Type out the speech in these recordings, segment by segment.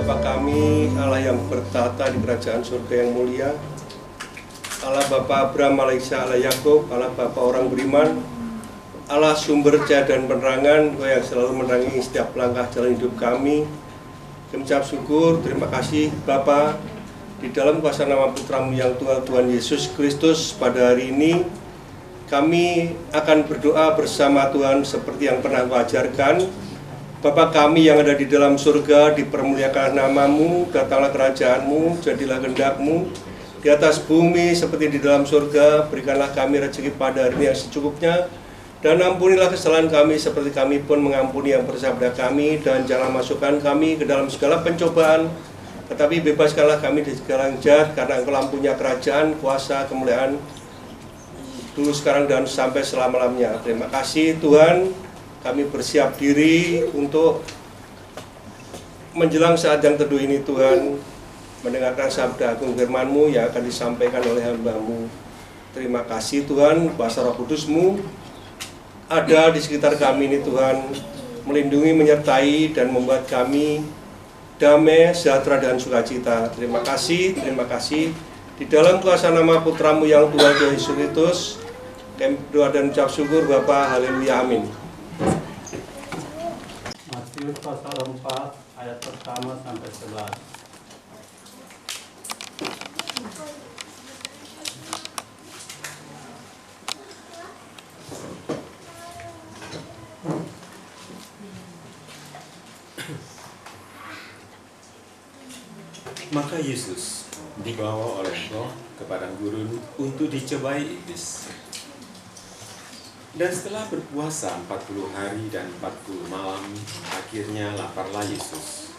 Bapa kami, Allah yang bertata di kerajaan surga yang mulia, Allah Bapa Abraham, Allah Ishak, Allah Yakub, Allah Bapa orang beriman, Allah sumber cahaya dan penerangan, Kau yang selalu menerangi setiap langkah jalan hidup kami. Kami ucap syukur, terima kasih Bapa, di dalam kuasa nama Putramu yang Tuhan Yesus Kristus pada hari ini, kami akan berdoa bersama Tuhan seperti yang pernah Kau ajarkan. Bapa kami yang ada di dalam surga, dipermuliakan namamu, datanglah kerajaanmu, jadilah kehendak-mu di atas bumi seperti di dalam surga. Berikanlah kami rezeki pada hari ini yang secukupnya, dan ampunilah kesalahan kami seperti kami pun mengampuni yang bersalah pada kami, dan jangan masukkan kami ke dalam segala pencobaan, tetapi bebaskanlah kami dari segala yang jahat, karena Engkau punya kerajaan, kuasa, kemuliaan dulu, sekarang, dan sampai selama-lamanya. Terima kasih Tuhan. Kami bersiap diri untuk menjelang saat yang teduh ini Tuhan, mendengarkan sabda agung firman-Mu yang akan disampaikan oleh hamba-Mu. Terima kasih Tuhan, kuasa Roh Kudus-Mu ada di sekitar kami ini Tuhan, melindungi, menyertai, dan membuat kami damai, sejahtera, dan sukacita. Terima kasih, terima kasih. Di dalam kuasa nama Putramu yang Tuhan Yesus Kristus, kami berdoa dan ucap syukur Bapa. Haleluya, amin. Matius pasal 4 ayat pertama sampai 11. Maka Yesus dibawa oleh Roh ke padang gurun untuk dicobai iblis. Dan setelah berpuasa 40 hari dan 40 malam, akhirnya laparlah Yesus.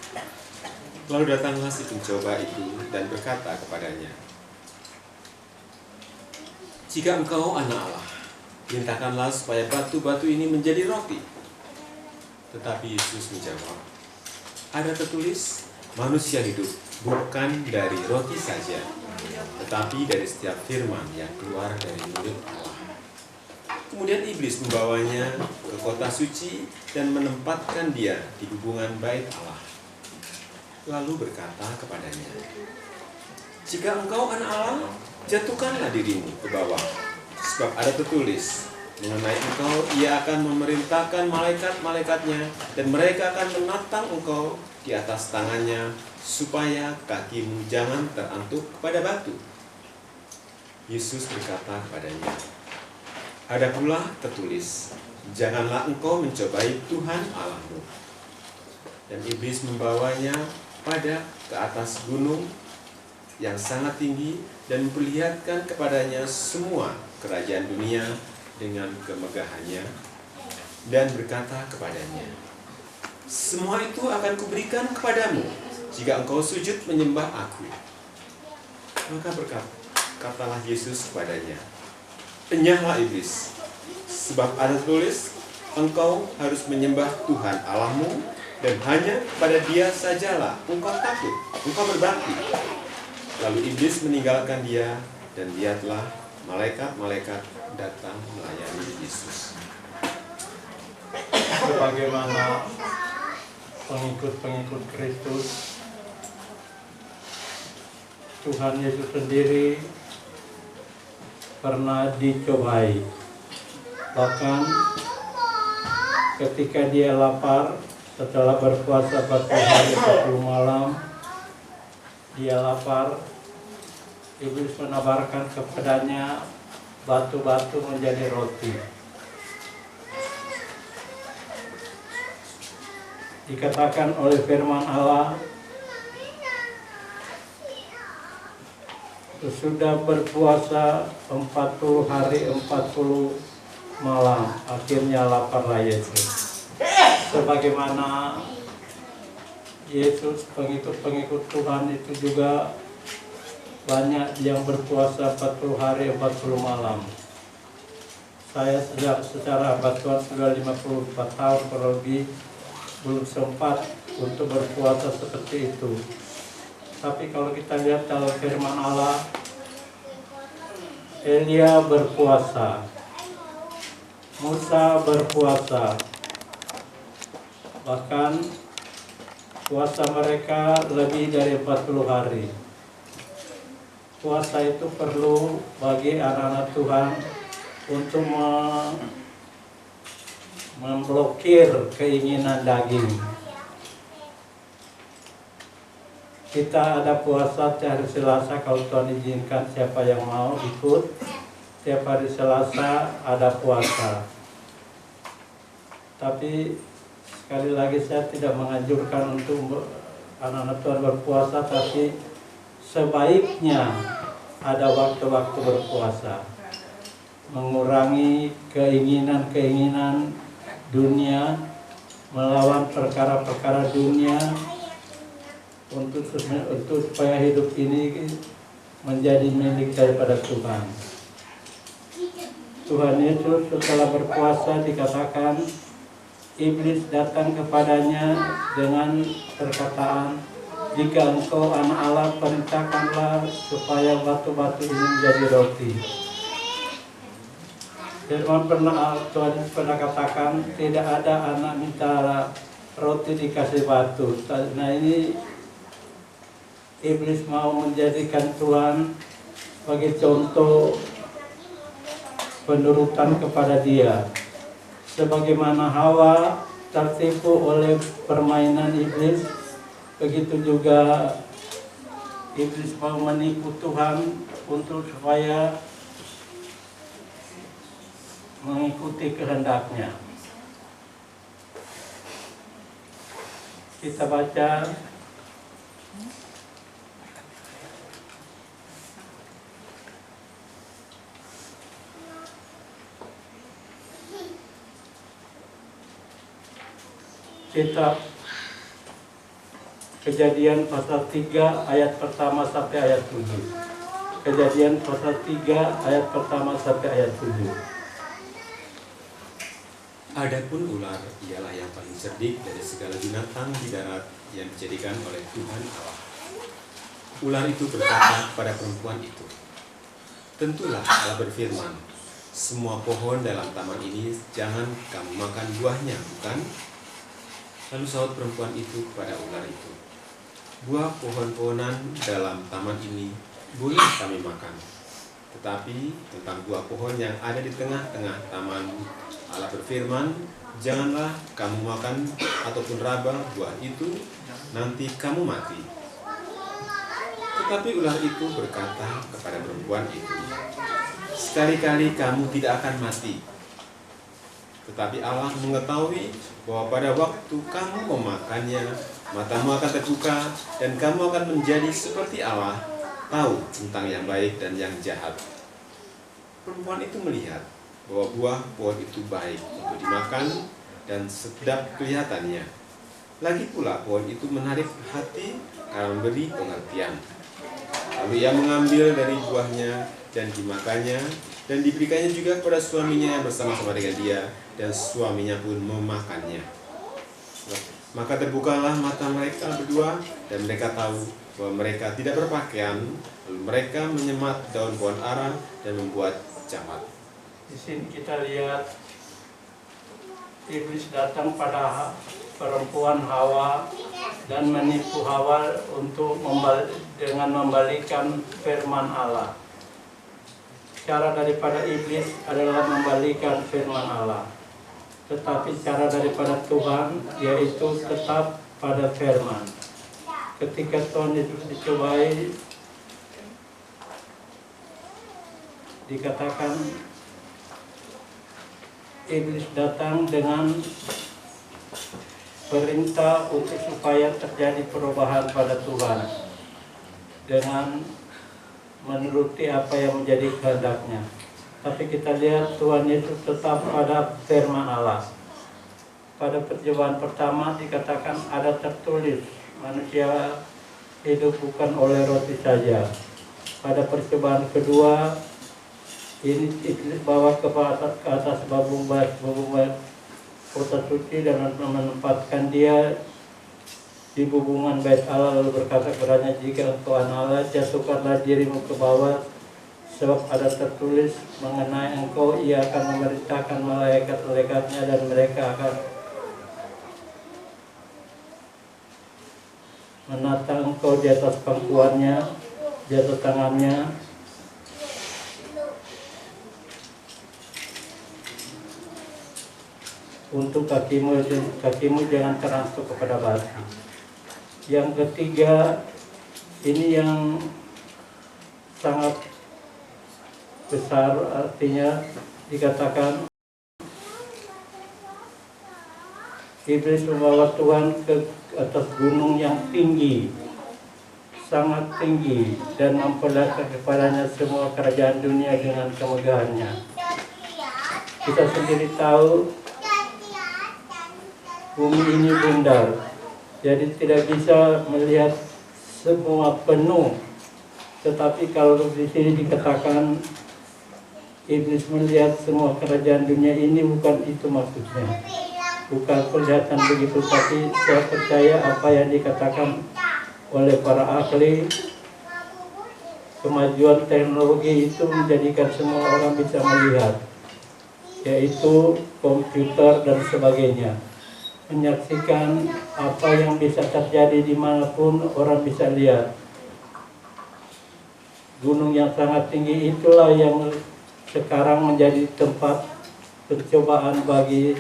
Lalu datanglah si pencoba itu dan berkata kepadanya, "Jika engkau anak Allah, perintahkanlah supaya batu-batu ini menjadi roti." Tetapi Yesus menjawab, "Ada tertulis, manusia hidup bukan dari roti saja, tetapi dari setiap firman yang keluar dari mulut Allah." Kemudian iblis membawanya ke kota suci dan menempatkan dia di hubungan bait Allah. Lalu berkata kepadanya, "Jika engkau anak Allah, jatuhkanlah dirimu ke bawah, sebab ada tertulis, mengenai engkau ia akan memerintahkan malaikat-malaikatnya, dan mereka akan menatang engkau di atas tangannya, supaya kakimu jangan terantuk kepada batu." Yesus berkata kepadanya, "Ada pula tertulis, janganlah engkau mencobai Tuhan Allahmu." Dan iblis membawanya ke atas gunung yang sangat tinggi dan memperlihatkan kepadanya semua kerajaan dunia dengan kemegahannya, dan berkata kepadanya, "Semua itu akan kuberikan kepadamu jika engkau sujud menyembah aku." Maka berkatalah Yesus kepadanya, "Enyahlah iblis, sebab ada tertulis, engkau harus menyembah Tuhan Allahmu, dan hanya pada Dia sajalah engkau takut, engkau berbakti." Lalu iblis meninggalkan dia, dan lihatlah malaikat-malaikat datang melayani Yesus. Sebagaimana pengikut-pengikut Kristus, Tuhan Yesus sendiri pernah dicobai. Bahkan ketika dia lapar, setelah berpuasa 40 hari 40 malam, dia lapar, iblis menawarkan kepadanya batu-batu menjadi roti. Dikatakan oleh firman Allah, sesudah berpuasa 40 hari 40 malam, akhirnya laparlah Yesus. Sebagaimana Yesus, pengikut-pengikut Tuhan itu juga banyak yang berpuasa 40 hari 40 malam. Saya secara batuan sudah 54 tahun lebih, belum sempat untuk berpuasa seperti itu. Tapi kalau kita lihat dalam firman Allah, Elia berpuasa, Musa berpuasa, bahkan puasa mereka lebih dari 40 hari. Puasa itu perlu bagi anak-anak Tuhan untuk memblokir keinginan daging. Kita ada puasa hari Selasa, kalau Tuhan izinkan siapa yang mau ikut. Tiap hari Selasa ada puasa. Tapi sekali lagi saya tidak menganjurkan untuk anak-anak Tuhan berpuasa, tapi sebaiknya ada waktu-waktu berpuasa. Mengurangi keinginan-keinginan dunia, melawan perkara-perkara dunia, untuk supaya hidup ini menjadi milik daripada Tuhan. Tuhan Yesus setelah berpuasa dikatakan iblis datang kepadanya dengan perkataan, "Jika engkau anak Allah, perintahkanlah supaya batu-batu ini menjadi roti." Firman Tuhan pernah katakan tidak ada anak minta roti dikasih batu. Nah, ini iblis mau menjadikan Tuhan sebagai contoh penurutan kepada dia. Sebagaimana Hawa tertipu oleh permainan iblis, begitu juga iblis mau menipu Tuhan untuk supaya mengikuti kehendaknya. Kita baca kitab Kejadian pasal 3 ayat pertama sampai ayat 7. Kejadian pasal 3 ayat pertama sampai ayat 7. Adapun ular ialah yang paling cerdik dari segala binatang di darat yang dijadikan oleh Tuhan Allah. Ular itu berkata kepada perempuan itu, "Tentulah Allah berfirman, semua pohon dalam taman ini jangan kamu makan buahnya, bukan?" Lalu sahut perempuan itu kepada ular itu, "Buah pohon-pohonan dalam taman ini boleh kami makan. Tetapi tentang buah pohon yang ada di tengah-tengah taman, Allah berfirman, janganlah kamu makan ataupun raba buah itu, nanti kamu mati." Tetapi ular itu berkata kepada perempuan itu, "Sekali-kali kamu tidak akan mati. Tetapi Allah mengetahui bahwa pada waktu kamu memakannya, matamu akan terbuka dan kamu akan menjadi seperti Allah, tahu tentang yang baik dan yang jahat." Perempuan itu melihat bahwa buah pohon itu baik untuk dimakan dan sedap kelihatannya. Lagi pula pohon itu menarik hati karena memberi pengertian. Lalu ia mengambil dari buahnya dan dimakannya, dan diberikannya juga kepada suaminya yang bersama-sama dengan dia, dan suaminya pun memakannya. Maka terbukalah mata mereka berdua, dan mereka tahu bahwa mereka tidak berpakaian. Lalu mereka menyemat daun pohon ara dan membuat camat. Di sini kita lihat iblis datang pada perempuan Hawa dan menipu Hawa untuk dengan membalikan firman Allah. Cara daripada iblis adalah membalikan firman Allah. Tetapi cara daripada Tuhan yaitu tetap pada firman. Ketika Tuhan itu dicobai, dikatakan iblis datang dengan perintah untuk supaya terjadi perubahan pada Tuhan dengan menuruti apa yang menjadi kehendaknya. Tapi kita lihat Tuhan Yesus tetap pada firman Allah. Pada percobaan pertama dikatakan ada tertulis, manusia hidup bukan oleh roti saja. Pada percobaan kedua, ini iblis bawa ke atas babung bait kota suci dengan menempatkan dia di hubungan bait Allah, lalu berkata kepadanya, "Jika engkau anak Allah, jatuhkanlah dirimu ke bawah, sebab ada tertulis mengenai engkau, ia akan memerintahkan malaikat-malaikatnya dan mereka akan menata engkau di atas pangkuannya, di atas tangannya, untuk kakimu jangan terantuk kepada batu. Yang ketiga, ini yang sangat besar, artinya dikatakan iblis membawa Tuhan ke atas gunung yang tinggi, sangat tinggi, dan memperlihatkan kepadanya semua kerajaan dunia dengan kemegahannya. Kita sendiri tahu bumi ini bundar, jadi tidak bisa melihat semua penuh. Tetapi kalau di sini dikatakan iblis melihat semua kerajaan dunia ini, bukan itu maksudnya. Bukan kelihatan begitu, tapi saya percaya apa yang dikatakan oleh para ahli, kemajuan teknologi itu menjadikan semua orang bisa melihat, yaitu komputer dan sebagainya. Menyaksikan apa yang bisa terjadi dimanapun orang bisa lihat. Gunung yang sangat tinggi itulah yang sekarang menjadi tempat pencobaan bagi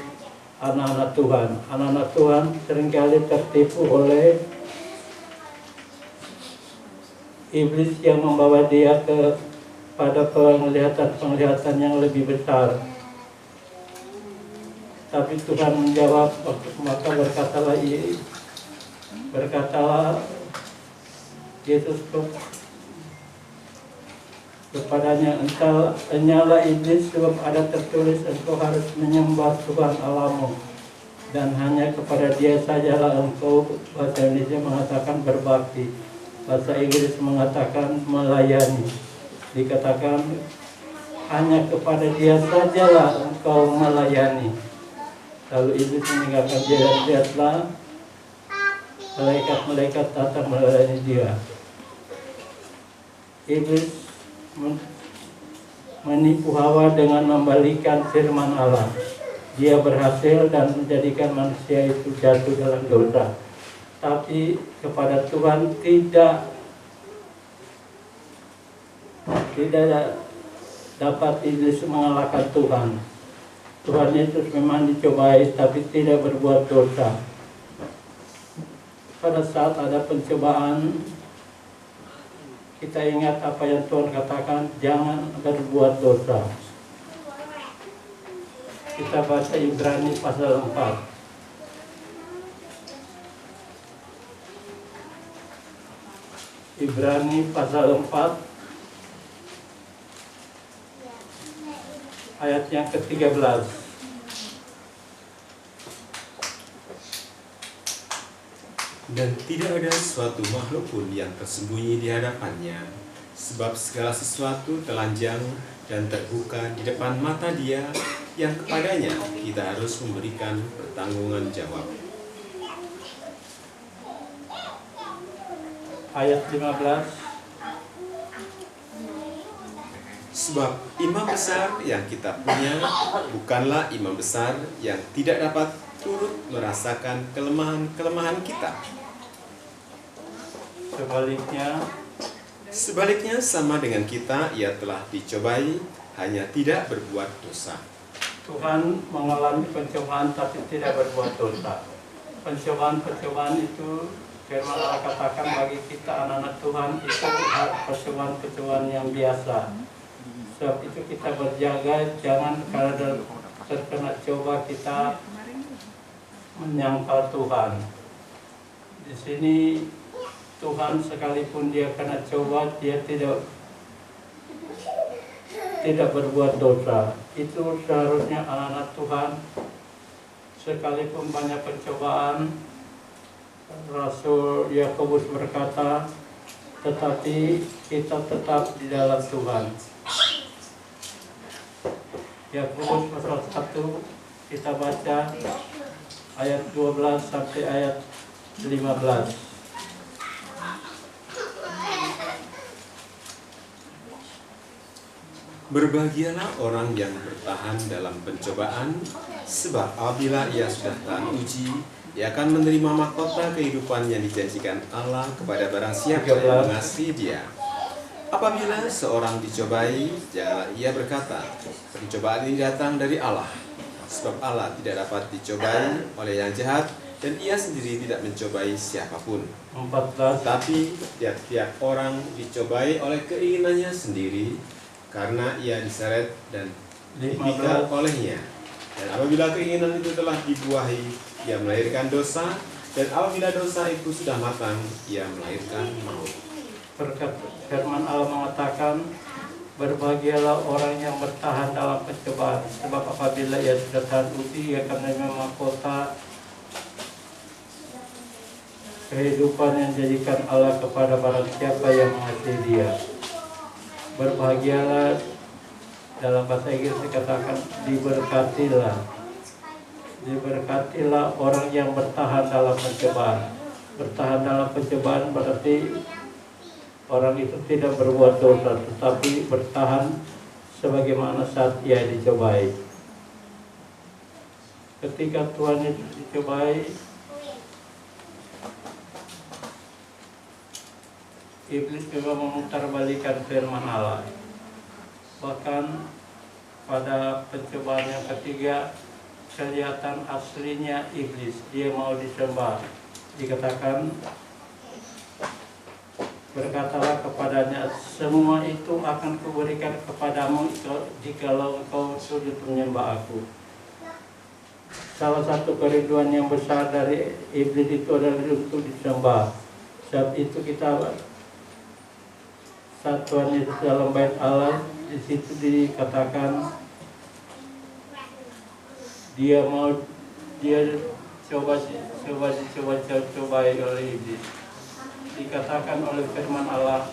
anak-anak Tuhan. Anak-anak Tuhan seringkali tertipu oleh iblis yang membawa dia kepada penglihatan yang lebih besar. Tapi Tuhan menjawab, maka berkatalah Yesus kepadanya, "Enyalah iblis, sebab ada tertulis, engkau harus menyembah Tuhan Allahmu, dan hanya kepada Dia sajalah engkau," bahasa Indonesia mengatakan berbakti, bahasa Inggris mengatakan melayani. Dikatakan hanya kepada Dia sajalah engkau melayani. Lalu iblis meninggalkan dia dan lihatlah malaikat-malaikat datang melayani dia. Iblis menipu Hawa dengan membalikan firman Allah. Dia berhasil dan menjadikan manusia itu jatuh dalam dosa. Tapi kepada Tuhan tidak dapat iblis mengalahkan Tuhan. Tuhan Yesus memang dicobai tapi tidak berbuat dosa. Pada saat ada pencobaan, kita ingat apa yang Tuhan katakan, jangan berbuat dosa. Kita baca Ibrani pasal 4. Ibrani pasal 4 ayat yang ke-13. Dan tidak ada suatu makhluk pun yang tersembunyi di hadapannya, sebab segala sesuatu telanjang dan terbuka di depan mata Dia yang kepadanya kita harus memberikan pertanggungan jawab. Ayat 15. Sebab imam besar yang kita punya bukanlah imam besar yang tidak dapat turut merasakan kelemahan-kelemahan kita. Sebaliknya sama dengan kita, ia telah dicobai, hanya tidak berbuat dosa. Tuhan mengalami pencobaan tapi tidak berbuat dosa. Pencobaan-pencobaan itu firman Allah katakan bagi kita anak-anak Tuhan itu percobaan-percobaan yang biasa. Sebab itu kita berjaga, jangan karena terkena coba kita menyangkal Tuhan. Di sini Tuhan sekalipun dia kena coba, dia tidak berbuat dosa. Itu seharusnya anak-anak Tuhan, sekalipun banyak pencobaan, Rasul Yakobus berkata, tetapi kita tetap di dalam Tuhan. Yakobus pasal 1 kita baca ayat 12 sampai ayat 15. Berbahagialah orang yang bertahan dalam pencobaan, sebab apabila ia sudah tahan uji, ia akan menerima mahkota kehidupan yang dijanjikan Allah kepada barang siapa yang mengasihi Dia. Apabila seorang dicobai, janganlah ia berkata, pencobaan ini datang dari Allah, sebab Allah tidak dapat dicobai oleh yang jahat, dan ia sendiri tidak mencobai siapapun. 14. Tapi tiap-tiap orang dicobai oleh keinginannya sendiri, karena ia diseret dan dipikat olehnya. Dan apabila keinginan itu telah dibuahi, ia melahirkan dosa, dan apabila dosa itu sudah matang, ia melahirkan maut. Berkat firman Allah mengatakan, berbahagialah orang yang bertahan dalam pencobaan, sebab apabila ia sudah tahan uji, ia akan menerima mahkota kehidupan yang dijadikan Allah kepada barang siapa yang mengasihi Dia. Berbahagialah, dalam bahasa Inggris dikatakan diberkatilah. Diberkatilah orang yang bertahan dalam pencobaan. Bertahan dalam pencobaan berarti orang itu tidak berbuat dosa, tetapi bertahan sebagaimana saat ia dicobai. Ketika Tuhan itu dicobai, iblis juga memutarbalikan firman Allah. Bahkan pada pencobaan yang ketiga, kelihatan aslinya iblis, dia mau disembah. Dikatakan, berkatalah kepadanya, semua itu akan kuberikan kepadamu jikalau engkau sujud menyembah aku. Salah satu kerinduan yang besar dari iblis itu adalah untuk disembah. Saat itu kita saat Tuhan Yesus dalam bait Allah, di situ dikatakan dia coba oleh iblis. Dikatakan oleh firman Allah,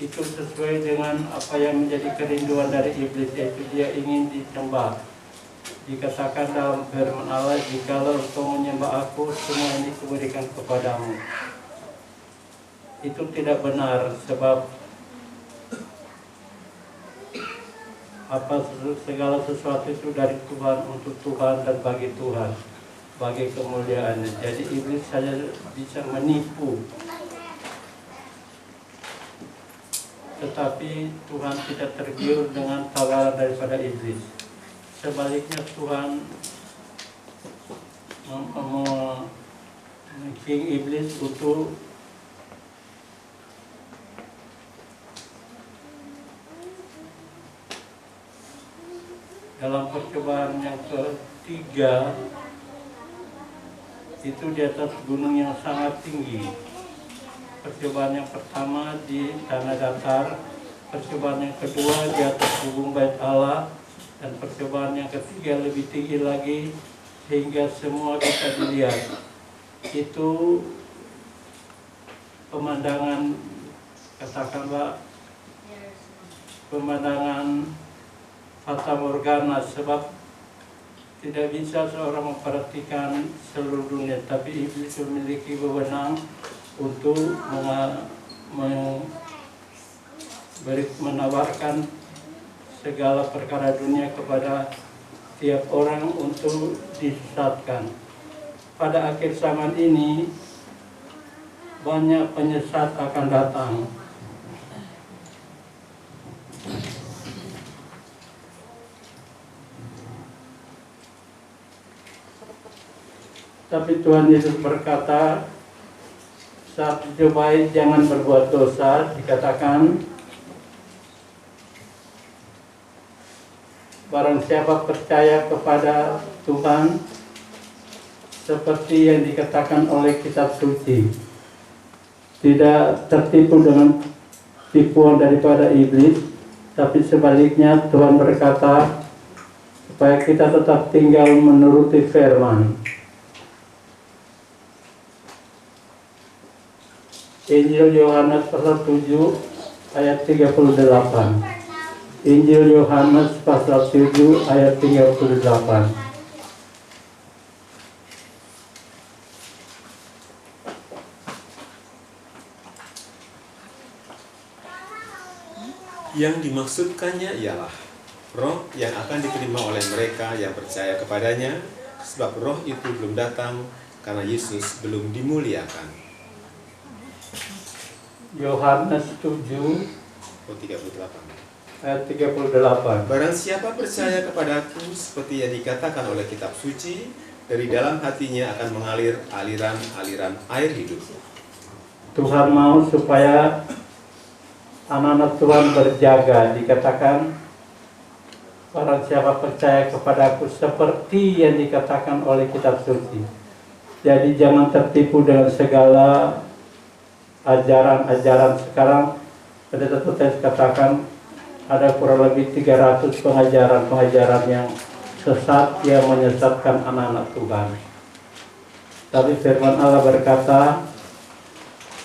itu sesuai dengan apa yang menjadi kerinduan dari iblis, yaitu dia ingin disembah. Dikatakan dalam firman Allah, jikalau engkau menyembah aku, semua ini kuberikan kepadamu. Itu tidak benar, sebab segala sesuatu itu dari Tuhan, untuk Tuhan dan bagi Tuhan, bagi kemuliaannya. Jadi iblis saja bisa menipu, tetapi Tuhan tidak tergiur dengan tawaran daripada iblis. Sebaliknya Tuhan mengking iblis untuk dalam percobaan yang ketiga itu di atas gunung yang sangat tinggi. Percobaan yang pertama di tanah datar, percobaan yang kedua di atas gubung bait Allah, dan percobaan yang ketiga lebih tinggi lagi sehingga semua bisa dilihat. Itu pemandangan, katakanlah pemandangan fata morgana, sebab tidak bisa seorang memperhatikan seluruh dunia, tapi iblis memiliki wewenang untuk menawarkan segala perkara dunia kepada tiap orang untuk disesatkan. Pada akhir zaman ini banyak penyesat akan datang. Tapi Tuhan Yesus berkata, saat dicobai jangan berbuat dosa. Dikatakan, barang siapa percaya kepada Tuhan, seperti yang dikatakan oleh kitab suci, tidak tertipu dengan tipuan daripada iblis, tapi sebaliknya Tuhan berkata supaya kita tetap tinggal menuruti firman. Injil Yohanes pasal 7 ayat 38. Injil Yohanes pasal 7 ayat 38. Yang dimaksudkannya ialah roh yang akan diterima oleh mereka yang percaya kepadanya, sebab roh itu belum datang karena Yesus belum dimuliakan. Yohanes 7 38. ayat 38. Barang siapa percaya kepadaku, seperti yang dikatakan oleh kitab suci, dari dalam hatinya akan mengalir aliran-aliran air hidup. Tuhan mau supaya anak-anak Tuhan berjaga. Dikatakan barang siapa percaya kepadaku, seperti yang dikatakan oleh kitab suci. Jadi jangan tertipu dengan segala ajaran-ajaran sekarang. Pada satu tes katakan ada kurang lebih 300 pengajaran-pengajaran yang sesat yang menyesatkan anak-anak Tuhan. Tapi firman Allah berkata,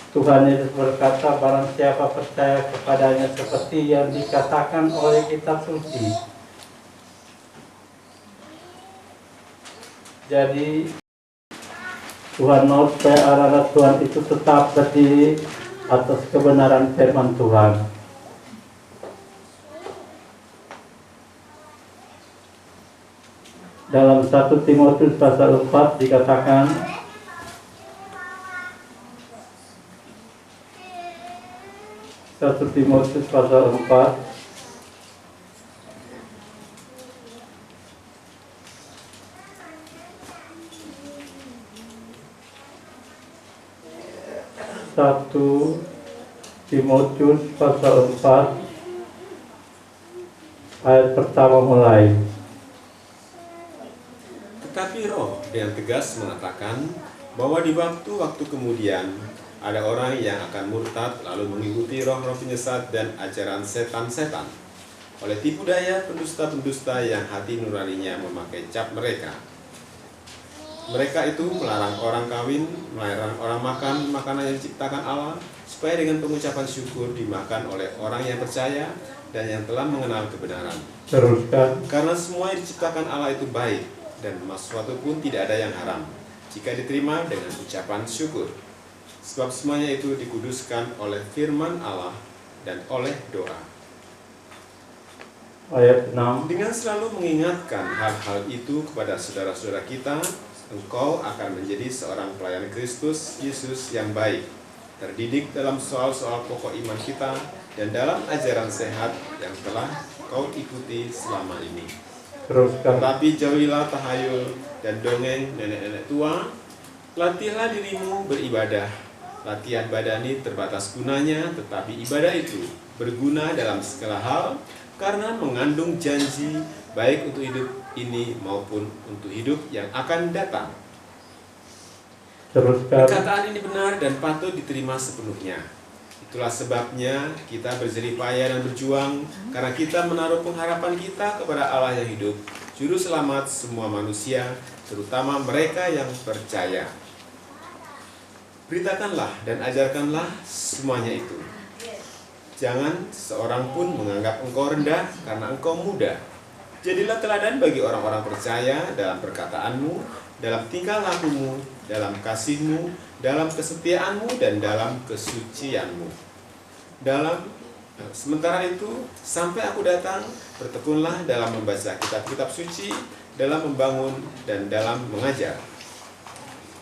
Tuhan Yesus berkata, barang siapa percaya kepadanya seperti yang dikatakan oleh kitab suci. Jadi Tuhan mau supaya anak-anak Tuhan itu tetap berdiri atas kebenaran firman Tuhan. Dalam 1 Timotius pasal 4 dikatakan, Timotius pasal 4 1 Timotius pasal 4 ayat pertama mulai. Tetapi roh dengan tegas mengatakan bahwa di waktu-waktu kemudian ada orang yang akan murtad lalu mengikuti roh-roh penyesat dan ajaran setan-setan oleh tipu daya pendusta-pendusta yang hati nuraninya memakai cap mereka. Mereka itu melarang orang kawin, melarang orang makan makanan yang diciptakan Allah, supaya dengan pengucapan syukur dimakan oleh orang yang percaya dan yang telah mengenal kebenaran. Teruskan. Karena semua yang diciptakan Allah itu baik, dan sesuatu pun tidak ada yang haram, jika diterima dengan ucapan syukur. Sebab semuanya itu dikuduskan oleh firman Allah dan oleh doa. Ayat 6. Dengan selalu mengingatkan hal-hal itu kepada saudara-saudara kita, engkau akan menjadi seorang pelayan Kristus Yesus yang baik, terdidik dalam soal-soal pokok iman kita dan dalam ajaran sehat yang telah kau ikuti selama ini. Teruskan. Tetapi jauhilah tahayul dan dongeng nenek-nenek tua, latihlah dirimu beribadah. Latihan badani terbatas gunanya, tetapi ibadah itu berguna dalam segala hal, karena mengandung janji baik untuk hidup ini maupun untuk hidup yang akan datang. Teruskan. Perkataan ini benar dan patut diterima sepenuhnya. Itulah sebabnya kita berjerih payah dan berjuang, karena kita menaruh pengharapan kita kepada Allah yang hidup, Juru Selamat semua manusia, terutama mereka yang percaya. Beritakanlah dan ajarkanlah semuanya itu. Jangan seorang pun menganggap engkau rendah karena engkau muda. Jadilah teladan bagi orang-orang percaya dalam perkataanmu, dalam tingkah lakumu, dalam kasihmu, dalam kesetiaanmu, dan dalam kesucianmu. Sementara itu, sampai aku datang, bertekunlah dalam membaca kitab-kitab suci, dalam membangun dan dalam mengajar.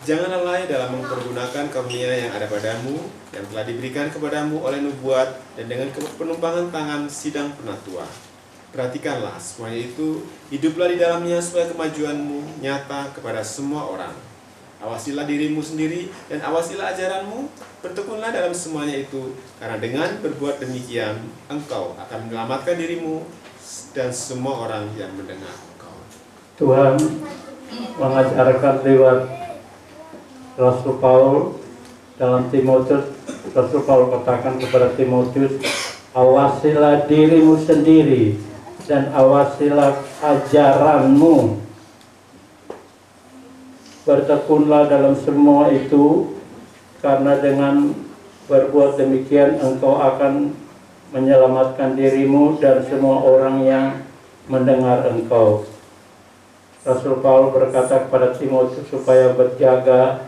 Jangan lalai dalam mempergunakan karunia yang ada padamu, yang telah diberikan kepadamu oleh nubuat dan dengan penumpangan tangan sidang penatua. Perhatikanlah semuanya itu, hiduplah di dalamnya supaya kemajuanmu nyata kepada semua orang. Awasilah dirimu sendiri dan awasilah ajaranmu, bertekunlah dalam semuanya itu, karena dengan berbuat demikian, engkau akan menyelamatkan dirimu dan semua orang yang mendengar engkau. Tuhan mengajarkan lewat Rasul Paul dalam Timotius. Rasul Paul katakan kepada Timotius, awasilah dirimu sendiri dan awasilah ajaranmu. Bertekunlah dalam semua itu, karena dengan berbuat demikian engkau akan menyelamatkan dirimu dan semua orang yang mendengar engkau. Rasul Paul berkata kepada Timotius supaya berjaga,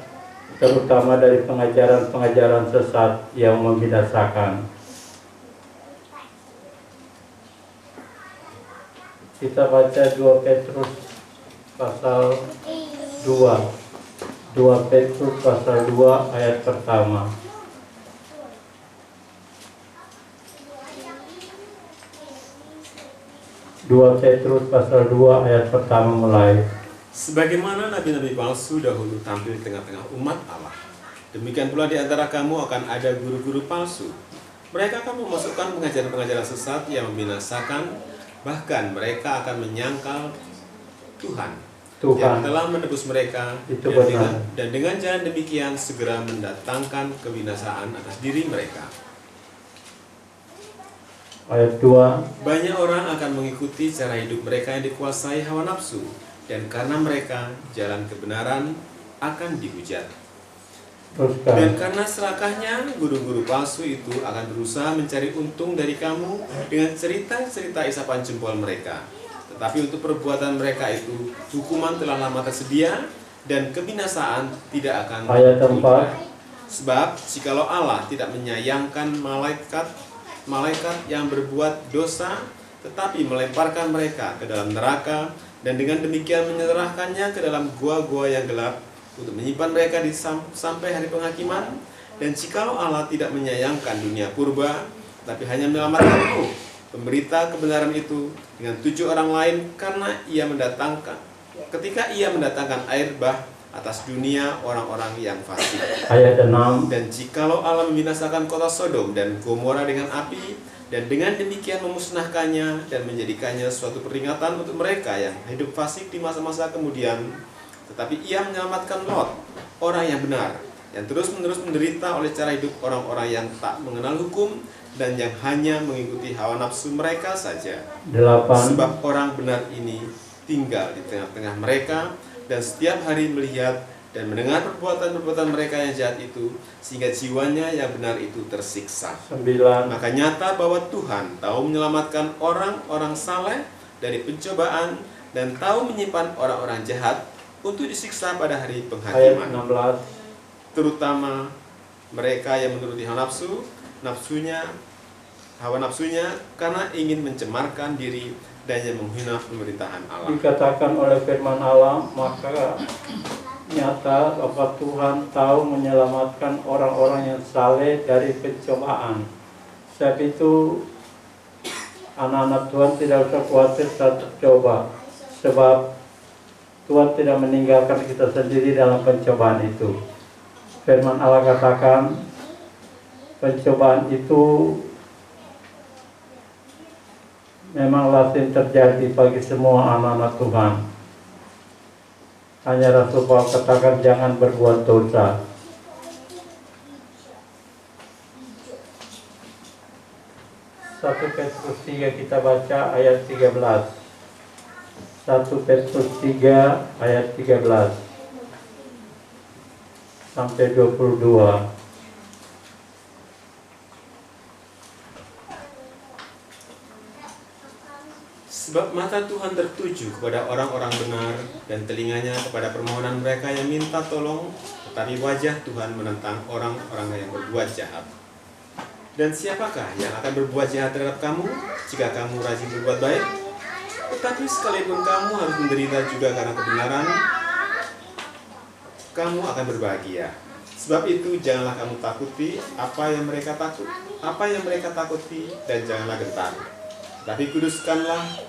terutama dari pengajaran-pengajaran sesat yang membinasakan. Kita baca 2 Petrus pasal 2. 2 Petrus pasal 2 ayat pertama. Dua Petrus pasal 2 ayat pertama mulai. Sebagaimana nabi-nabi palsu dahulu tampil di tengah-tengah umat Allah, demikian pula di antara kamu akan ada guru-guru palsu. Mereka akan memasukkan pengajaran-pengajaran sesat yang membinasakan, bahkan mereka akan menyangkal Tuhan yang telah menebus mereka, dan dengan jalan demikian segera mendatangkan kebinasaan atas diri mereka. Ayat 2. Banyak orang akan mengikuti cara hidup mereka yang dikuasai hawa nafsu, dan karena mereka jalan kebenaran akan dihujat. Dan karena serakahnya, guru-guru palsu itu akan berusaha mencari untung dari kamu dengan cerita-cerita isapan jempol mereka. Tetapi untuk perbuatan mereka itu, hukuman telah lama tersedia dan kebinasaan tidak akan berubah. Sebab jikalau Allah tidak menyayangkan malaikat yang berbuat dosa, tetapi melemparkan mereka ke dalam neraka, dan dengan demikian menyerahkannya ke dalam gua-gua yang gelap untuk menyimpan mereka sampai hari penghakiman. Dan jikalau Allah tidak menyayangkan dunia purba, tapi hanya menyelamatkan pemberita kebenaran itu dengan 7 orang lain, karena ketika ia mendatangkan air bah atas dunia orang-orang yang fasik. Ayat 6. Dan jikalau Allah membinasakan kota Sodom dan Gomora dengan api, dan dengan demikian memusnahkannya dan menjadikannya suatu peringatan untuk mereka yang hidup fasik di masa-masa kemudian, tetapi ia menyelamatkan Lot, orang yang benar, yang terus-menerus menderita oleh cara hidup orang-orang yang tak mengenal hukum dan yang hanya mengikuti hawa nafsu mereka saja. 8. Sebab orang benar ini tinggal di tengah-tengah mereka, dan setiap hari melihat dan mendengar perbuatan-perbuatan mereka yang jahat itu, sehingga jiwanya yang benar itu tersiksa. 9. Maka nyata bahwa Tuhan tahu menyelamatkan orang-orang saleh dari pencobaan, dan tahu menyimpan orang-orang jahat untuk disiksa pada hari penghakiman. Ayat 16. Terutama mereka yang menuruti hawa nafsunya karena ingin mencemarkan diri dan yang menghina pemerintahan Allah. Dikatakan oleh firman Allah, maka nyata bahwa Tuhan tahu menyelamatkan orang-orang yang saleh dari pencobaan. Sebab itu anak-anak Tuhan tidak usah khawatir saat tercoba, sebab Tuhan tidak meninggalkan kita sendiri dalam pencobaan itu. Firman Allah katakan, pencobaan itu memang lazim terjadi bagi semua anak-anak Tuhan. Hanya Rasul Paulus katakan jangan berbuat dosa. Satu Petrus 3 kita baca ayat 13. 1 Petrus 3 ayat 13 sampai 22. Sebab mata Tuhan tertuju kepada orang-orang benar, dan telinganya kepada permohonan mereka yang minta tolong, tetapi wajah Tuhan menentang orang-orang yang berbuat jahat. Dan siapakah yang akan berbuat jahat terhadap kamu jika kamu rajin berbuat baik? Tetapi sekalipun kamu harus menderita juga karena kebenaran, kamu akan berbahagia. Sebab itu janganlah kamu takuti apa yang mereka takuti, dan janganlah gentar. Tapi kuduskanlah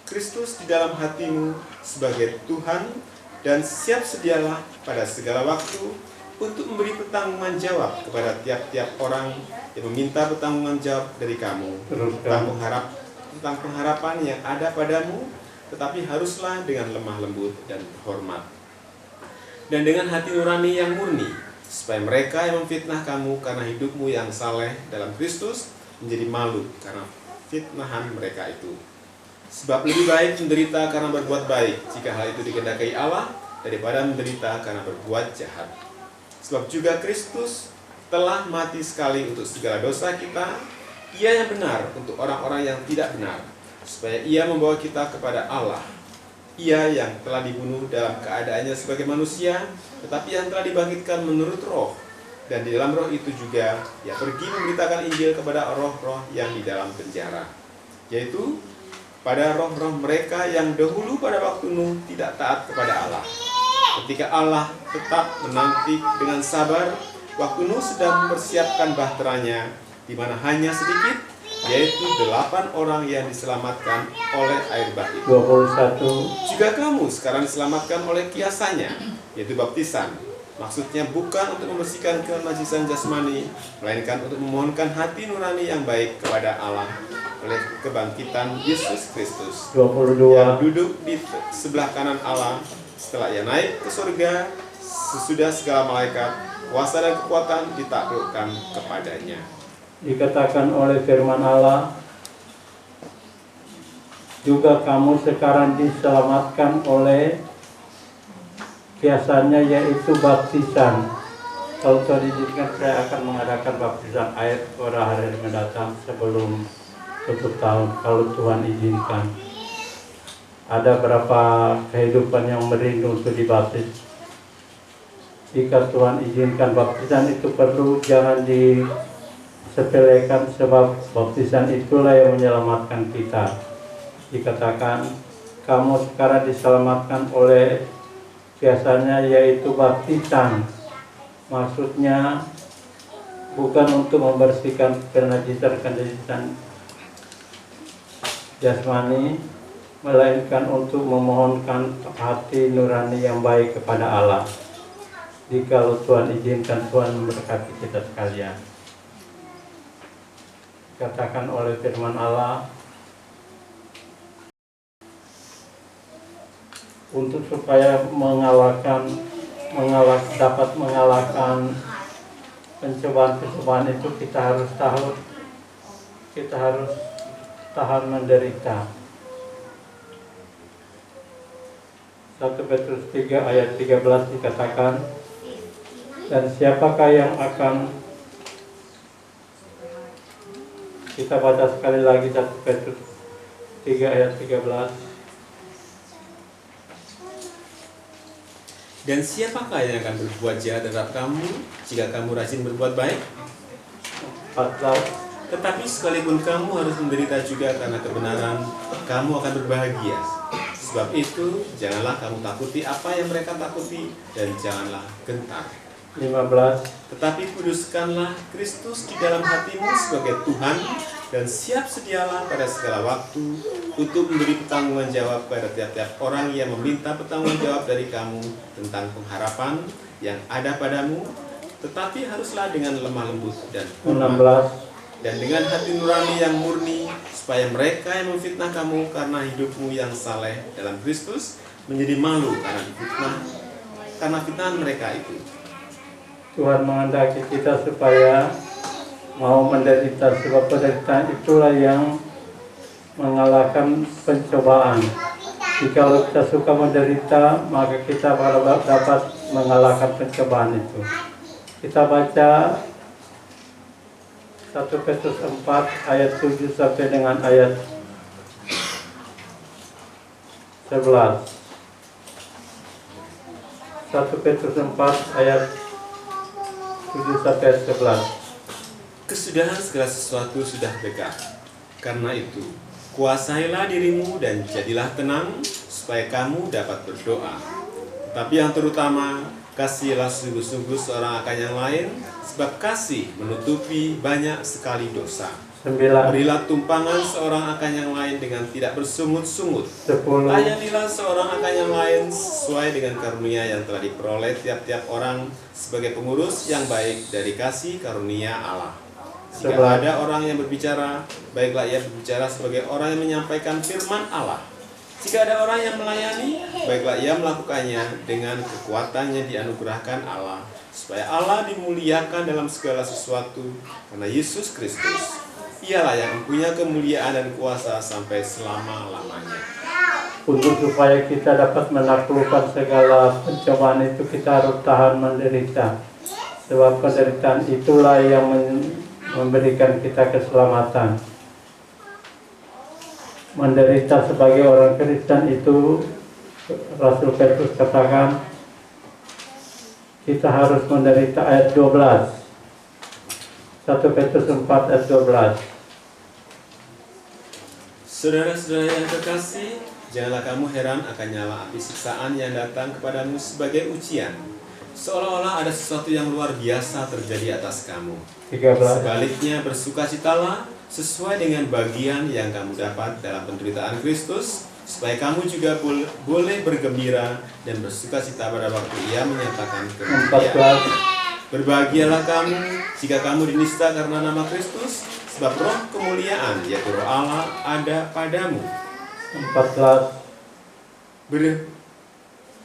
Kristus di dalam hatimu sebagai Tuhan, dan siap sedialah pada segala waktu untuk memberi pertanggungan jawab kepada tiap-tiap orang yang meminta pertanggungan jawab dari kamu tentang pengharapan yang ada padamu, tetapi haruslah dengan lemah lembut dan hormat, dan dengan hati nurani yang murni, supaya mereka yang memfitnah kamu karena hidupmu yang saleh dalam Kristus menjadi malu karena fitnahan mereka itu. Sebab lebih baik menderita karena berbuat baik, jika hal itu dikehendaki Allah, daripada menderita karena berbuat jahat. Sebab juga Kristus telah mati sekali untuk segala dosa kita, Ia yang benar untuk orang-orang yang tidak benar, supaya Ia membawa kita kepada Allah. Ia yang telah dibunuh dalam keadaannya sebagai manusia, tetapi yang telah dibangkitkan menurut roh, dan di dalam roh itu juga Ia pergi memberitakan Injil kepada roh-roh yang di dalam penjara, yaitu pada roh-roh mereka yang dahulu pada waktu Nuh tidak taat kepada Allah. Ketika Allah tetap menanti dengan sabar, waktu Nuh sedang mempersiapkan bahteranya, di mana hanya sedikit, yaitu 8 orang yang diselamatkan oleh air bah itu. 21. Juga kamu sekarang diselamatkan oleh kiasannya, yaitu baptisan. Maksudnya bukan untuk membersihkan kenajisan jasmani, melainkan untuk memohonkan hati nurani yang baik kepada Allah oleh kebangkitan Yesus Kristus 22. yang duduk di sebelah kanan Allah setelah ia naik ke surga sesudah segala malaikat, kuasa dan kekuatan ditaklukkan kepadanya. Dikatakan oleh firman Allah, juga kamu sekarang diselamatkan oleh kiasannya, yaitu baptisan. Kalau Tuhan izinkan, saya akan mengadakan baptisan air pada hari mendatang sebelum tutup tahun, kalau Tuhan izinkan. Ada berapa kehidupan yang merindu untuk dibaptis. Jika Tuhan izinkan, baptisan itu perlu, jangan disepelekan, sebab baptisan itulah yang menyelamatkan kita. Dikatakan, kamu sekarang diselamatkan oleh biasanya, yaitu baptisan. Maksudnya bukan untuk membersihkan kenajisan jasmani, melainkan untuk memohonkan hati nurani yang baik kepada Allah. Jikalau Tuhan izinkan, Tuhan memberkati kita sekalian. Katakan oleh firman Allah, untuk supaya dapat mengalahkan pencobaan itu, kita harus tahan menderita. 1 Petrus 3 ayat 13 dikatakan, dan siapakah yang akan, kita baca sekali lagi 1 Petrus 3 ayat 13. Dan siapakah yang akan berbuat jahat terhadap kamu jika kamu rajin berbuat baik? 14. Tetapi sekalipun kamu harus menderita juga karena kebenaran, kamu akan berbahagia. Sebab itu, janganlah kamu takuti apa yang mereka takuti, dan janganlah gentar. 15. Tetapi kuduskanlah Kristus di dalam hatimu sebagai Tuhan, dan siap sedialah pada segala waktu untuk memberi pertanggungan jawab pada tiap-tiap orang yang meminta pertanggungan jawab dari kamu tentang pengharapan yang ada padamu, tetapi haruslah dengan lemah lembut dan hormat, 16. dan dengan hati nurani yang murni, supaya mereka yang memfitnah kamu karena hidupmu yang saleh dalam Kristus menjadi malu karena fitnahan mereka itu. Tuhan menghendaki kita supaya mau menderita, sebab penderitaan itulah yang mengalahkan pencobaan. Jika kita suka menderita, maka kita dapat mengalahkan pencobaan itu. Kita baca 1 Petrus 4 ayat 7 sampai dengan ayat 11. 1 Petrus 4 ayat 7 sampai 11. Kesudahan segala sesuatu sudah dekat. Karena itu, kuasailah dirimu dan jadilah tenang, supaya kamu dapat berdoa. Tetapi yang terutama, kasihilah sungguh-sungguh seorang akan yang lain, sebab kasih menutupi banyak sekali dosa. 9. Berilah tumpangan seorang akan yang lain dengan tidak bersungut-sungut. 10. Layanilah seorang akan yang lain sesuai dengan karunia yang telah diperoleh tiap-tiap orang sebagai pengurus yang baik dari kasih karunia Allah. Jika ada orang yang berbicara, baiklah ia berbicara sebagai orang yang menyampaikan firman Allah. Jika ada orang yang melayani, baiklah ia melakukannya dengan kekuatan yang dianugerahkan Allah, supaya Allah dimuliakan dalam segala sesuatu karena Yesus Kristus. Ialah yang mempunyai kemuliaan dan kuasa sampai selama-lamanya. Untuk supaya kita dapat menaklukkan segala pencobaan itu, kita harus tahan menderita. Sebab penderitaan itulah yang memberikan kita keselamatan. Menderita sebagai orang Kristen itu, Rasul Petrus katakan, kita harus menderita. Ayat 12, 1 Petrus 4 ayat 12. Saudara-saudara yang terkasih, janganlah kamu heran akan nyala api siksaan yang datang kepadamu sebagai ujian, seolah-olah ada sesuatu yang luar biasa terjadi atas kamu. 13. Sebaliknya bersukacitalah sesuai dengan bagian yang kamu dapat dalam penderitaan Kristus, supaya kamu juga boleh bergembira dan bersukacita pada waktu Ia menyatakan kemuliaan. 14. Berbahagialah kamu jika kamu dinista karena nama Kristus, sebab roh kemuliaan, yaitu roh Allah, ada padamu. 14.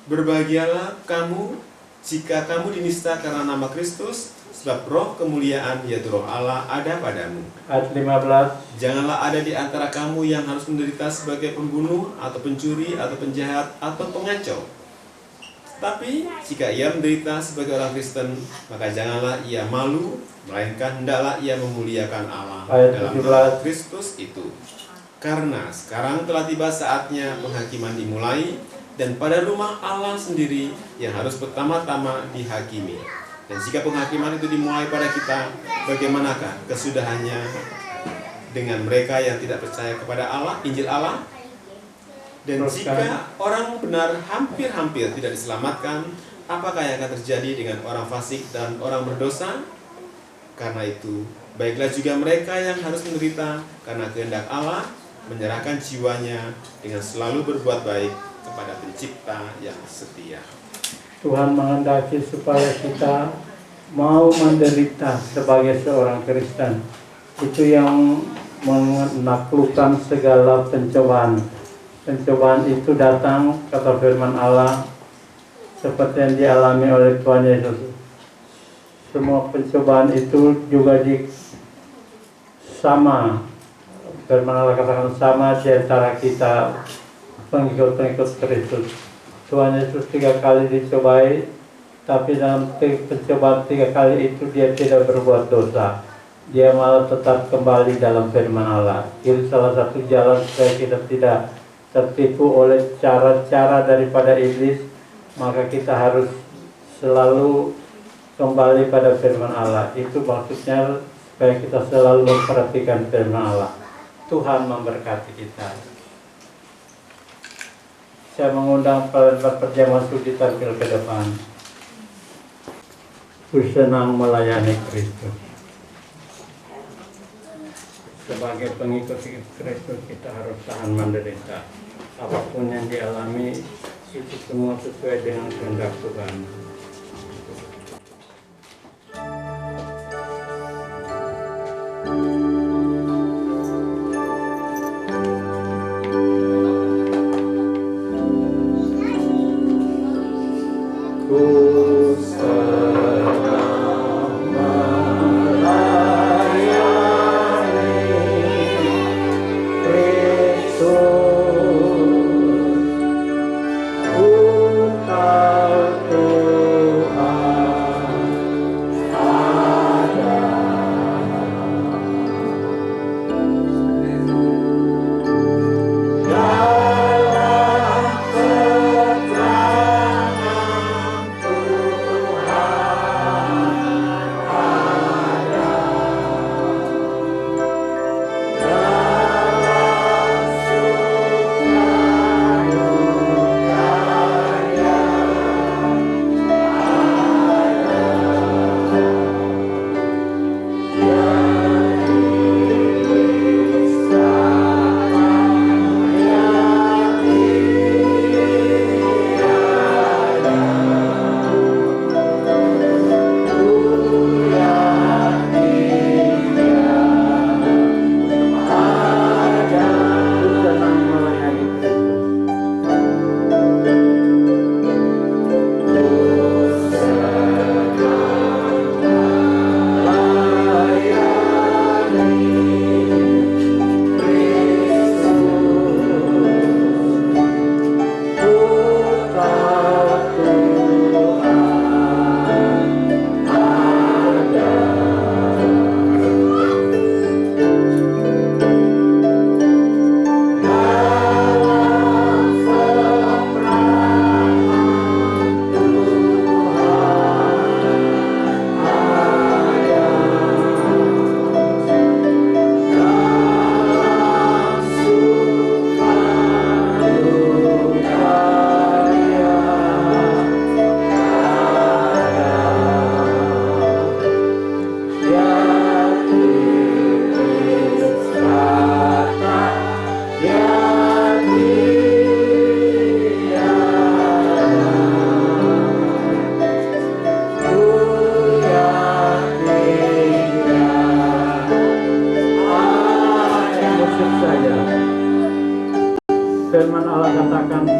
Berbahagialah kamu jika kamu dinista karena nama Kristus, sebab roh kemuliaan, yaitu roh Allah, ada padamu. Ayat 15. Janganlah ada di antara kamu yang harus menderita sebagai pembunuh, atau pencuri, atau penjahat, atau pengacau. Tapi jika ia menderita sebagai orang Kristen, maka janganlah ia malu, melainkan hendaklah ia memuliakan Allah Ayat dalam 17. nama Kristus itu. Karena sekarang telah tiba saatnya penghakiman dimulai, dan pada rumah Allah sendiri yang harus pertama-tama dihakimi. Dan jika penghakiman itu dimulai pada kita, bagaimanakah kesudahannya dengan mereka yang tidak percaya kepada Allah, Injil Allah? Dan jika orang benar hampir-hampir tidak diselamatkan, apakah yang akan terjadi dengan orang fasik dan orang berdosa? Karena itu, baiklah juga mereka yang harus menderita karena kehendak Allah, menyerahkan jiwanya dengan selalu berbuat baik kepada Pencipta yang setia. Tuhan menghendaki supaya kita mau menderita sebagai seorang Kristen. Itu yang menaklukkan segala pencobaan. Pencobaan itu datang, kata firman Allah, seperti yang dialami oleh Tuhan Yesus. Semua pencobaan itu juga sama. Firman Allah katakan sama di antara kita pengikut-pengikut Kristus. Tuhan Yesus 3 kali dicobai, tapi dalam pencobaan 3 kali itu dia tidak berbuat dosa. Dia malah tetap kembali dalam firman Allah. Itu salah satu jalan supaya kita tidak tertipu oleh cara-cara daripada iblis. Maka kita harus selalu kembali pada firman Allah. Itu maksudnya supaya kita selalu memperhatikan firman Allah. Tuhan memberkati kita. Saya mengundang perjamuan untuk ditampil ke depan. Bersenang melayani Kristus. Sebagai pengikut Kristus kita harus tahan menderita. Apapun yang dialami itu semua sesuai dengan kehendak Tuhan.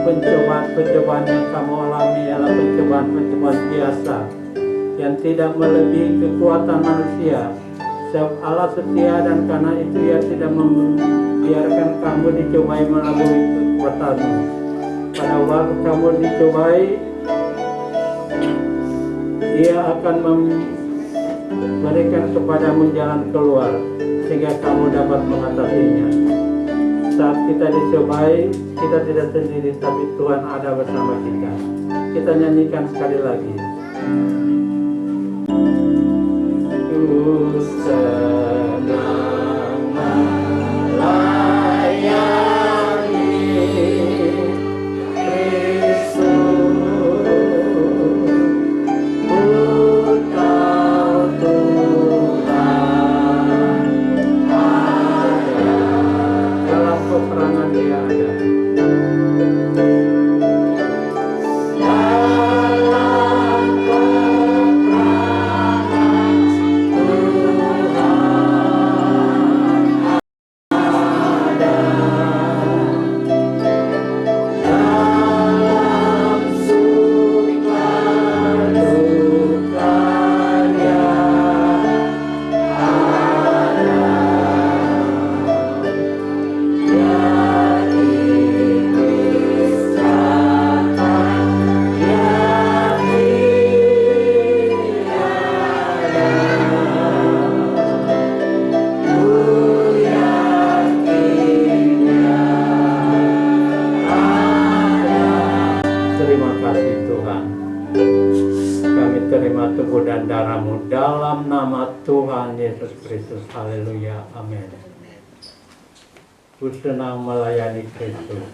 pencobaan-pencobaan yang kamu alami adalah pencobaan-pencobaan biasa yang tidak melebihi kekuatan manusia. Sebab Allah setia dan karena itu Ia tidak membiarkan kamu dicobai melampaui kekuatanmu. Pada waktu kamu dicobai, Ia akan memberikan kepadamu jalan keluar sehingga kamu dapat mengatasinya. Saat kita dicobai, kita tidak sendiri, tapi Tuhan ada bersama kita. Kita nyanyikan sekali lagi. Ku senang melayani Kristus, Ku tahu Tuhan ada, dalam peperangan Dia ada. Terima kasih Tuhan, kami terima tubuh dan darah-Mu dalam nama Tuhan Yesus Kristus. Haleluya, amin. Ku senang melayani Kristus.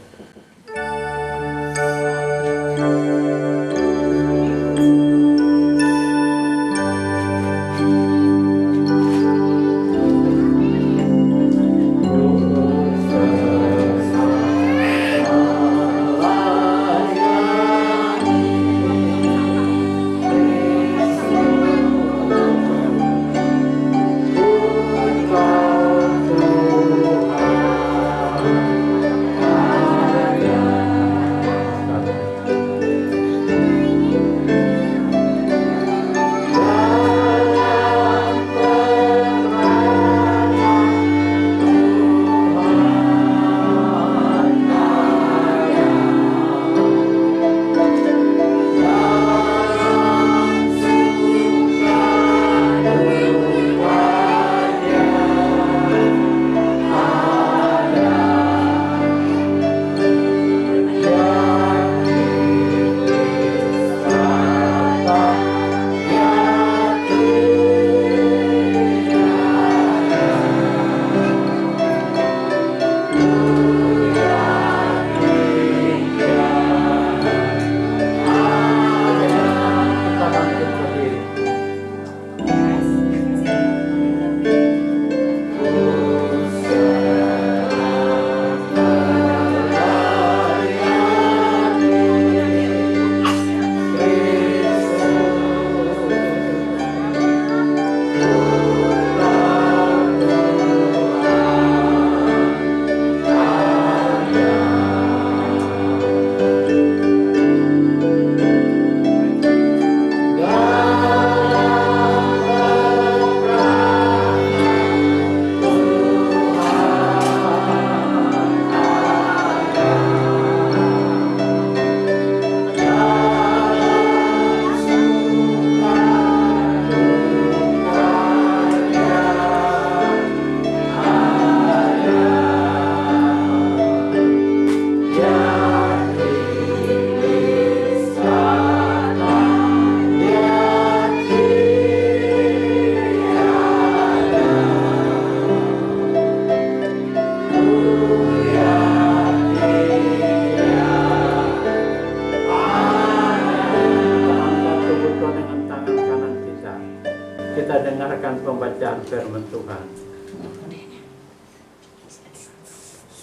Kita dengarkan pembacaan firman Tuhan.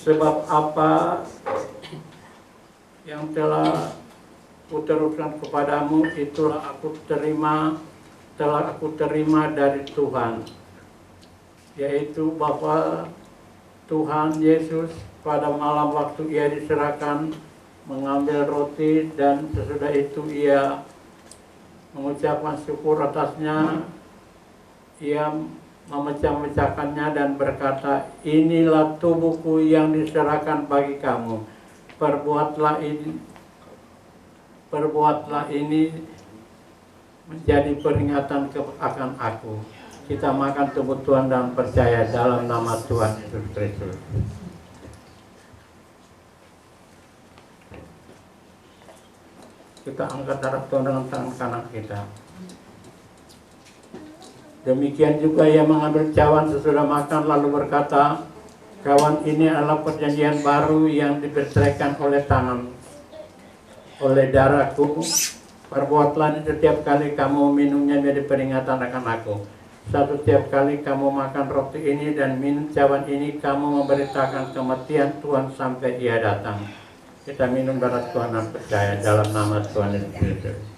Sebab apa yang telah kuteruskan kepadamu itulah telah aku terima dari Tuhan, yaitu bahwa Tuhan Yesus pada malam waktu Ia diserahkan mengambil roti, dan sesudah itu ia mengucapkan syukur atasnya. Ia memecah-mecahkannya dan berkata, "Inilah tubuhku yang diserahkan bagi kamu. Perbuatlah ini menjadi peringatan akan aku." Kita makan tubuh Tuhan dan percaya dalam nama Tuhan Yesus Kristus. Kita angkat darah Tuhan dengan tangan kanan kita. Demikian juga ia mengambil cawan sesudah makan lalu berkata, "Cawan ini adalah perjanjian baru yang diperceraikan oleh darahku. Perbuatlah ini setiap kali kamu minumnya menjadi peringatan akan aku. Setiap kali kamu makan roti ini dan minum cawan ini, kamu memberitakan kematian Tuhan sampai ia datang." Kita minum darah Tuhan dan percaya dalam nama Tuhan Yesus Kristus.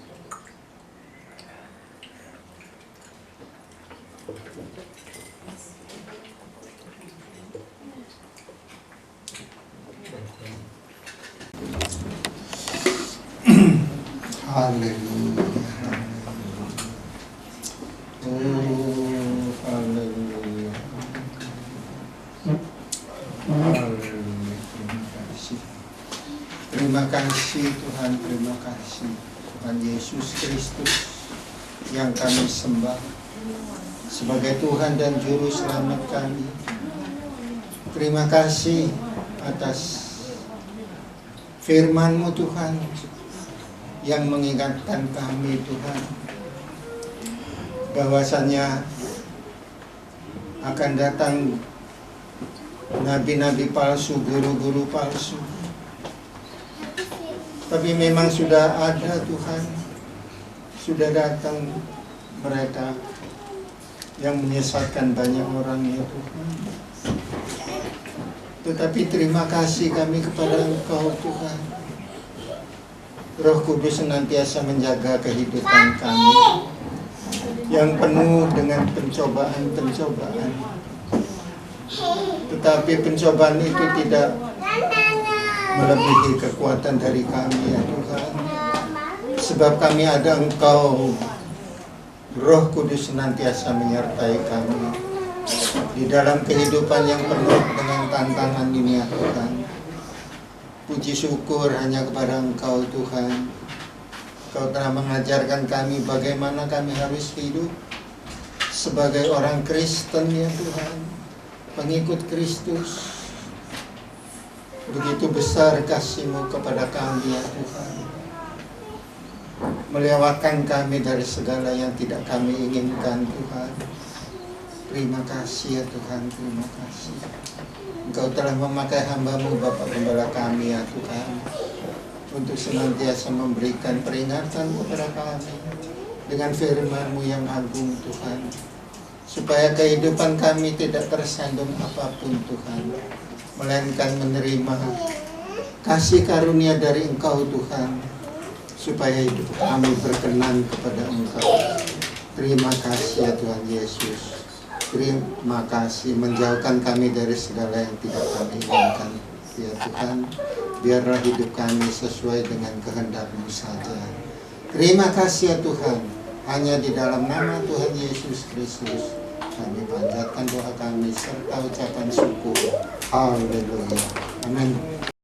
Haleluya. Oh, haleluya. Haleluya. Terima kasih. Terima kasih Tuhan, terima kasih Tuhan Yesus Kristus yang kami sembah sebagai Tuhan dan Juru Selamat kami. Terima kasih atas firman-Mu Tuhan yang mengingatkan kami Tuhan bahwasanya akan datang nabi-nabi palsu, guru-guru palsu. Tapi memang sudah ada Tuhan, sudah datang mereka yang menyesatkan banyak orang ya Tuhan. Tetapi terima kasih kami kepada Engkau Tuhan. Roh Kudus senantiasa menjaga kehidupan kami yang penuh dengan pencobaan-pencobaan. Tetapi pencobaan itu tidak melebihi kekuatan dari kami ya Tuhan. Sebab kami ada Engkau, Roh Kudus senantiasa menyertai kami di dalam kehidupan yang penuh dengan tantangan ini ya Tuhan. Puji syukur hanya kepada Engkau Tuhan. Engkau telah mengajarkan kami bagaimana kami harus hidup sebagai orang Kristen ya Tuhan, pengikut Kristus. Begitu besar kasih-Mu kepada kami ya Tuhan, melewatkan kami dari segala yang tidak kami inginkan Tuhan. Terima kasih ya Tuhan, terima kasih. Engkau telah memakai hamba-Mu Bapak Gembala kami ya Tuhan, untuk senantiasa memberikan peringatan kepada kami dengan firman-Mu yang agung Tuhan, supaya kehidupan kami tidak tersandung apapun Tuhan, melainkan menerima kasih karunia dari Engkau Tuhan, supaya hidup kami berkenan kepada Engkau. Terima kasih ya Tuhan Yesus. Terima kasih menjauhkan kami dari segala yang tidak kami inginkan ya Tuhan. Biarlah hidup kami sesuai dengan kehendak-Mu saja. Terima kasih ya Tuhan. Hanya di dalam nama Tuhan Yesus Kristus kami panjatkan doa kami serta ucapan syukur. Haleluya. Amin.